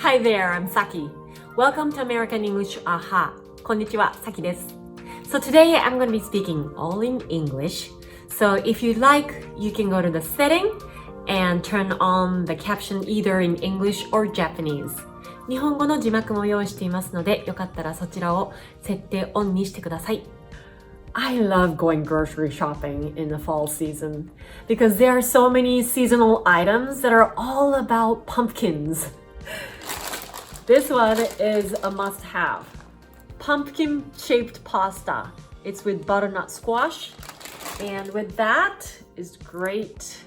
Hi there, I'm Saki. Welcome to American English AHA. こんにちは、Saki です。So today I'm going to be speaking all in English. So if you'd like, you can go to the setting and turn on the caption either in English or Japanese. 日本語の字幕も用意していますので、よかったらそちらを設定オンにしてください。I love going grocery shopping in the fall season because there are so many seasonal items that are all about pumpkins. This one is a must-have. Pumpkin-shaped pasta. It's with butternut squash. And with that is great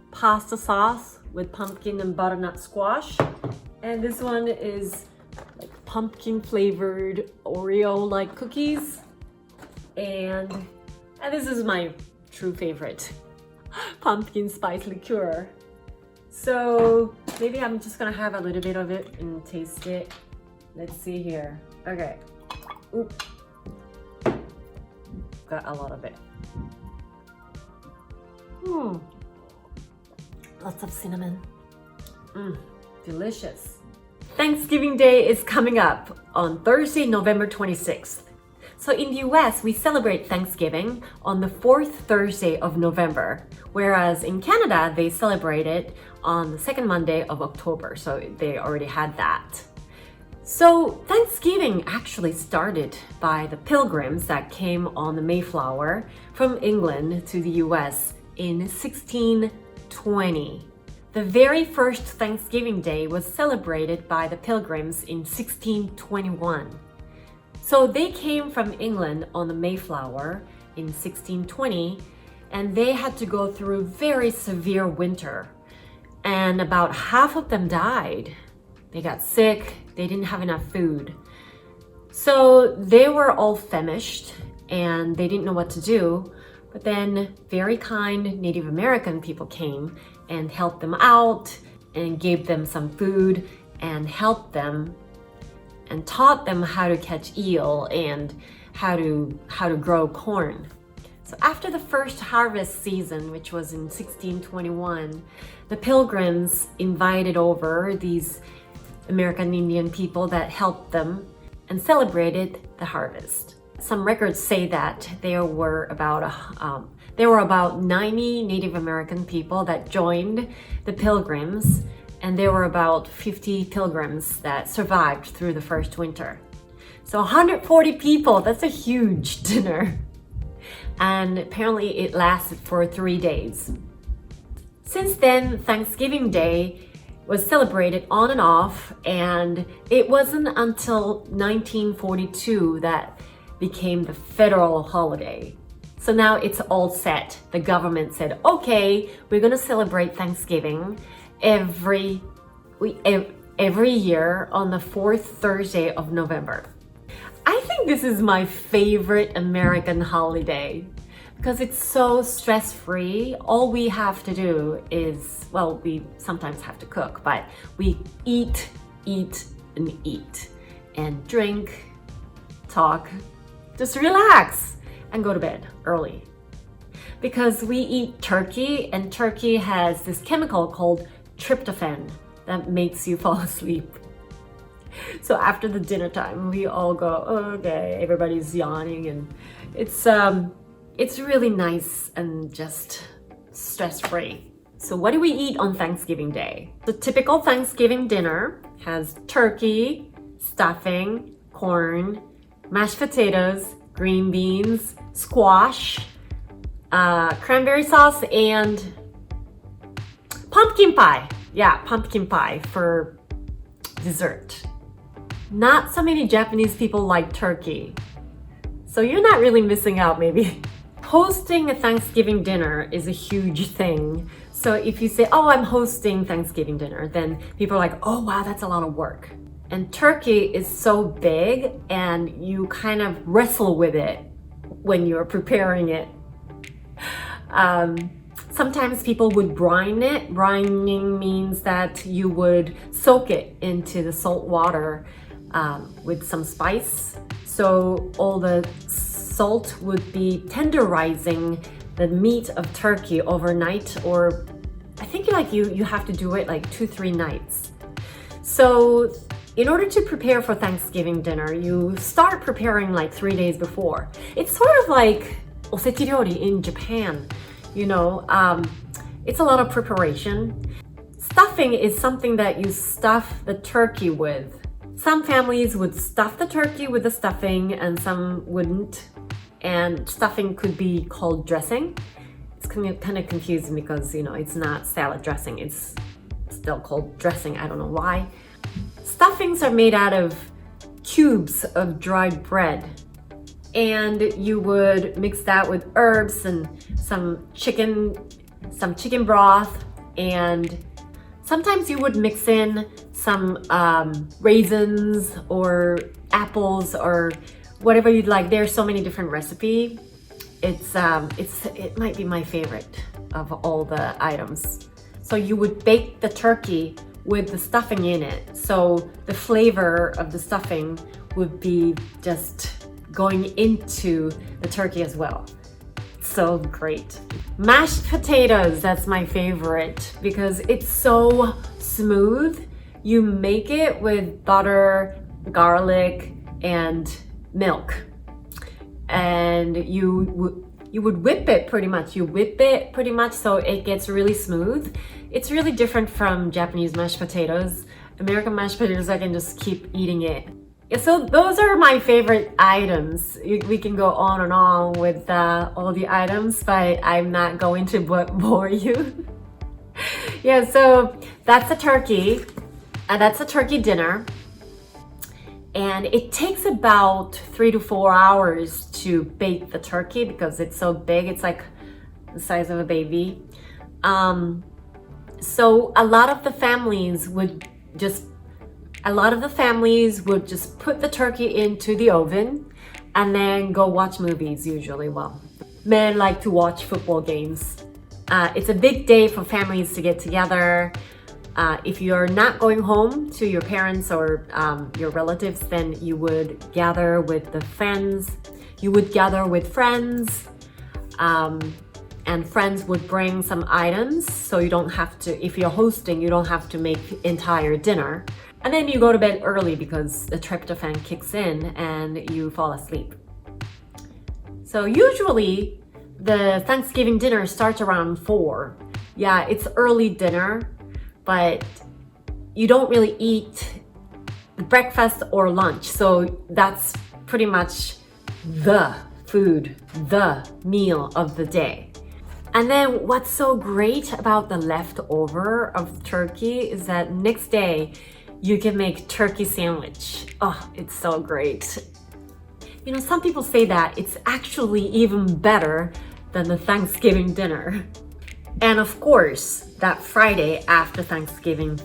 pasta sauce with pumpkin and butternut squash. And this one is like pumpkin-flavored Oreo-like cookies. And this is my true favorite, pumpkin spice liqueur. So maybe I'm just gonna have a little bit of it and taste it. Let's see here. Okay. Oop. Got a lot of it. Lots of cinnamon. Delicious. Thanksgiving Day is coming up on Thursday, November 26th. So in the US, we celebrate Thanksgiving on the fourth Thursday of November, whereas in Canada, they celebrate it on the second Monday of October, so they already had that. So Thanksgiving actually started by the Pilgrims that came on the Mayflower from England to the US in 1620. The very first Thanksgiving Day was celebrated by the Pilgrims in 1621. So they came from England on the Mayflower in 1620, and they had to go through very severe winter. And about half of them died. They got sick, they didn't have enough food. So they were all famished and they didn't know what to do. But then very kind Native American people came and helped them out and gave them some food and helped them and taught them how to catch eel and how to grow corn. So after the first harvest season, which was in 1621, the Pilgrims invited over these American Indian people that helped them and celebrated the harvest. Some records say that there were about 90 Native American people that joined the Pilgrims, and there were about 50 pilgrims that survived through the first winter. So 140 people, that's a huge dinner. And apparently it lasted for 3 days. Since then, Thanksgiving Day was celebrated on and off, and it wasn't until 1942 that became the federal holiday. So now it's all set. The government said, okay, we're gonna celebrate Thanksgiving every year on the fourth Thursday of November. I think this is my favorite American holiday because it's so stress-free. All we have to do is, well, we sometimes have to cook, but we eat, and drink, talk, just relax and go to bed early. Because we eat turkey, and turkey has this chemical called tryptophan that makes you fall asleep. So after the dinner time, we all go, oh, okay, everybody's yawning, and it's really nice and just stress-free. So what do we eat on Thanksgiving Day? The typical Thanksgiving dinner has turkey, stuffing, corn, mashed potatoes, green beans, squash, cranberry sauce, and pumpkin pie. Yeah, pumpkin pie for dessert. Not so many Japanese people like turkey, so you're not really missing out maybe. Hosting a Thanksgiving dinner is a huge thing. So if you say, oh, I'm hosting Thanksgiving dinner, then people are like, oh wow, that's a lot of work. And turkey is so big and you kind of wrestle with it when you're preparing it. Sometimes people would brine it. Brining means that you would soak it into the salt water with some spice. So all the salt would be tenderizing the meat of turkey overnight, or I think you have to do it like 2-3 nights. So in order to prepare for Thanksgiving dinner, you start preparing like 3 days before. It's sort of like osechi ryori in Japan. It's a lot of preparation. Stuffing is something that you stuff the turkey with. Some families would stuff the turkey with the stuffing and some wouldn't. And stuffing could be called dressing. It's kind of confusing because, it's not salad dressing. It's still called dressing. I don't know why. Stuffings are made out of cubes of dried bread. And you would mix that with herbs and some chicken broth, and sometimes you would mix in some raisins or apples or whatever you'd like. There's so many different recipes. It might be my favorite of all the items. So you would bake the turkey with the stuffing in it. So the flavor of the stuffing would be just going into the turkey as well. So great. Mashed potatoes, that's my favorite because it's so smooth. You make it with butter, garlic, and milk. And you would whip it pretty much. You whip it pretty much so it gets really smooth. It's really different from Japanese mashed potatoes. American mashed potatoes, I can just keep eating it. So those are my favorite items. We can go on and on with all the items, but I'm not going to bore you. Yeah, so that's a turkey. That's a turkey dinner. And it takes about 3 to 4 hours to bake the turkey because it's so big. It's like the size of a baby. So a lot of the families would just put the turkey into the oven and then go watch movies usually. Well, men like to watch football games. It's a big day for families to get together. If you're not going home to your parents or your relatives, then you would gather with the friends. You would gather with friends, and friends would bring some items. So you don't have to, if you're hosting, you don't have to make entire dinner. And then you go to bed early because the tryptophan kicks in and you fall asleep. So usually the Thanksgiving dinner starts around 4. Yeah, it's early dinner, but you don't really eat breakfast or lunch. So that's pretty much the food, the meal of the day. And then what's so great about the leftover of turkey is that next day you can make turkey sandwich. Oh, it's so great. Some people say that it's actually even better than the Thanksgiving dinner. And of course, that Friday after Thanksgiving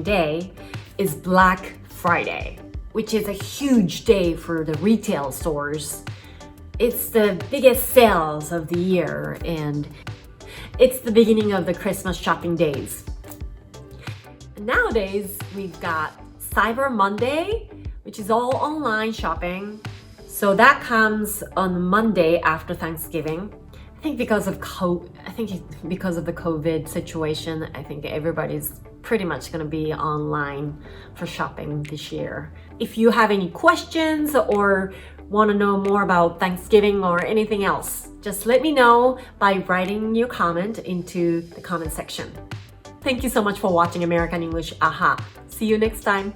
Day is Black Friday, which is a huge day for the retail stores. It's the biggest sales of the year, and it's the beginning of the Christmas shopping days. Nowadays, we've got Cyber Monday, which is all online shopping. So that comes on Monday after Thanksgiving. I think because of the COVID situation, I think everybody's pretty much going to be online for shopping this year. If you have any questions or want to know more about Thanksgiving or anything else, just let me know by writing your comment into the comment section. Thank you so much for watching American English AHA. See you next time.